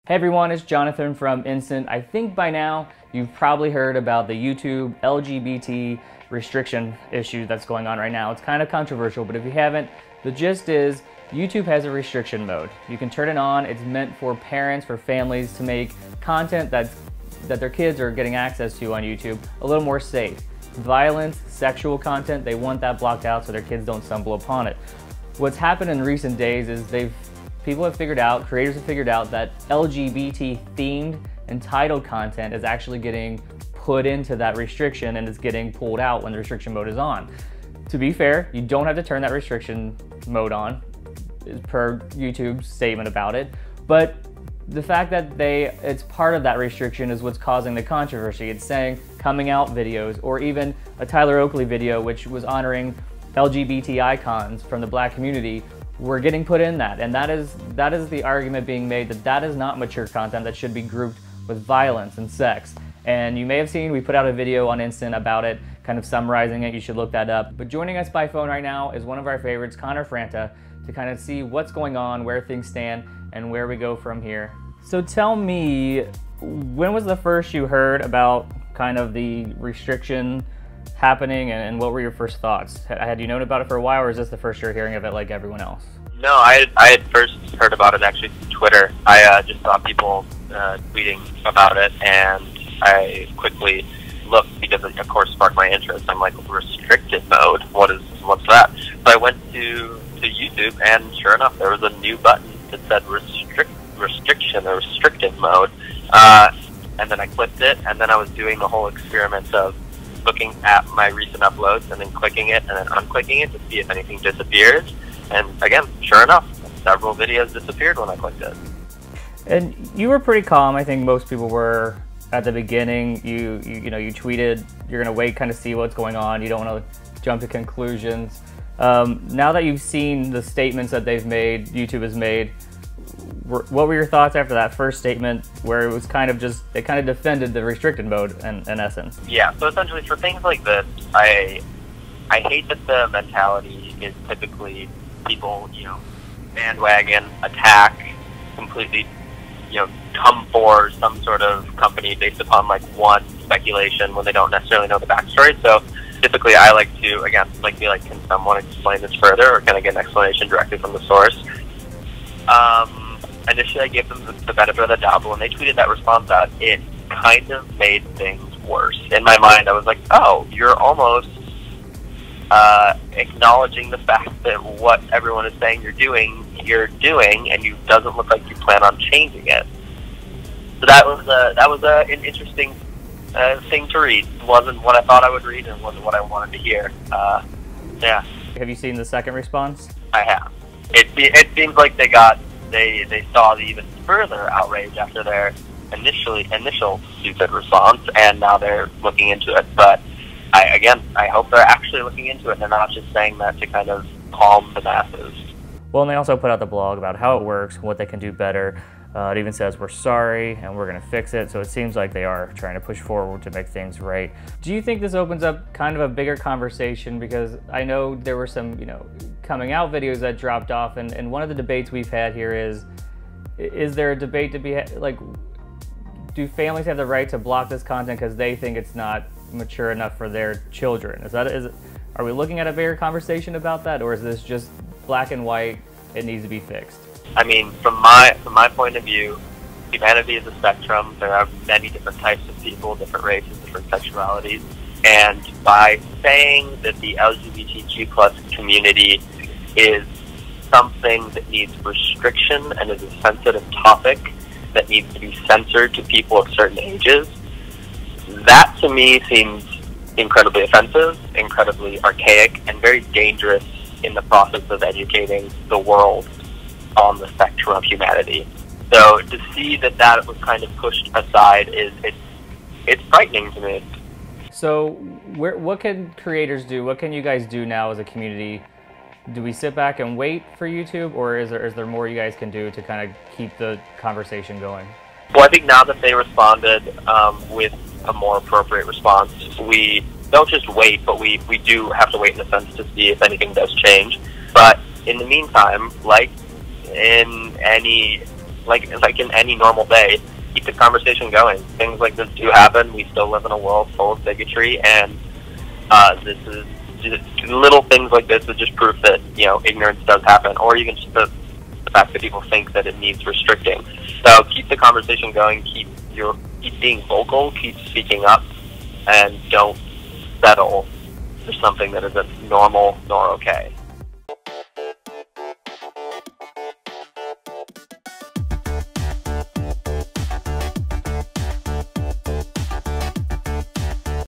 Hey everyone, it's Jonathan from Instant. I think by now you've probably heard about the YouTube LGBT restriction issue that's going on right now. It's kind of controversial, but if you haven't, the gist is YouTube has a restriction mode. You can turn it on. It's meant for parents, for families to make content that their kids are getting access to on YouTube a little more safe. Violence, sexual content, they want that blocked out so their kids don't stumble upon it. What's happened in recent days is people have figured out, creators have figured out that LGBT themed entitled content is actually getting put into that restriction and it's getting pulled out when the restriction mode is on. To be fair, you don't have to turn that restriction mode on per YouTube's statement about it, but the fact that it's part of that restriction is what's causing the controversy. It's saying coming out videos, or even a Tyler Oakley video which was honoring LGBT icons from the Black community, we're getting put in that, and that is the argument being made that is not mature content that should be grouped with violence and sex. And you may have seen we put out a video on Instant about it, kind of summarizing it. You should look that up. But joining us by phone right now is one of our favorites, Connor Franta, to kind of see what's going on, where things stand, and where we go from here. So tell me, when was the first you heard about kind of the restriction happening, and what were your first thoughts? Had you known about it for a while, or is this the first you're hearing of it like everyone else? No, I had first heard about it actually through Twitter. I just saw people tweeting about it, and I quickly looked because it, of course, sparked my interest. I'm like, restricted mode? What's that? So I went to YouTube, and sure enough, there was a new button that said restriction or restricted mode. And then I clicked it, and then I was doing the whole experiment of looking at my recent uploads and then clicking it and then unclicking it to see if anything disappears. And again, sure enough, several videos disappeared when I clicked it. And you were pretty calm. I think most people were at the beginning. You tweeted you're gonna wait, kind of see what's going on. You don't want to jump to conclusions. Now that you've seen the statements that YouTube has made, what were your thoughts after that first statement, where it was kind of they kind of defended the restricted mode in essence? Yeah, so essentially for things like this, I hate that the mentality is typically people, bandwagon, attack, completely, come for some sort of company based upon like one speculation when they don't necessarily know the backstory. So typically I like to, again, can someone explain this further, or can I get an explanation directly from the source? Initially, I gave them the benefit of the doubt, but when they tweeted that response out, it kind of made things worse. In my mind, I was like, oh, you're almost acknowledging the fact that what everyone is saying you're doing, and it doesn't look like you plan on changing it. So that was an interesting thing to read. It wasn't what I thought I would read, and it wasn't what I wanted to hear. Yeah. Have you seen the second response? I have. It seems like they saw the even further outrage after their initial stupid response, and now they're looking into it. But I hope they're actually looking into it, and they're not just saying that to kind of calm the masses. Well, and they also put out the blog about how it works, what they can do better. It even says we're sorry and we're going to fix it. So it seems like they are trying to push forward to make things right. Do you think this opens up kind of a bigger conversation? Because I know there were some, coming out videos that dropped off, and one of the debates we've had here is there a debate to be like, do families have the right to block this content because they think it's not mature enough for their children? Are we looking at a bigger conversation about that, or is this just black and white, it needs to be fixed? I mean, from my point of view, humanity is a spectrum. There are many different types of people, different races, different sexualities. And by saying that the LGBTQ+ community is something that needs restriction and is a sensitive topic that needs to be censored to people of certain ages, that to me seems incredibly offensive, incredibly archaic, and very dangerous in the process of educating the world on the spectrum of humanity. So to see that was kind of pushed aside it's frightening to me. So what can creators do? What can you guys do now as a community? Do we sit back and wait for YouTube, or is there more you guys can do to kind of keep the conversation going? Well, I think now that they responded with a more appropriate response, we don't just wait, but we do have to wait in a sense to see if anything does change. But in the meantime, like in any like in any normal day, keep the conversation going. Things like this do happen. We still live in a world full of bigotry, and this is just little things like this that just prove that, you know, ignorance does happen, or even just the fact that people think that it needs restricting. So keep the conversation going. Keep being vocal. Keep speaking up, and don't settle for something that isn't normal nor okay.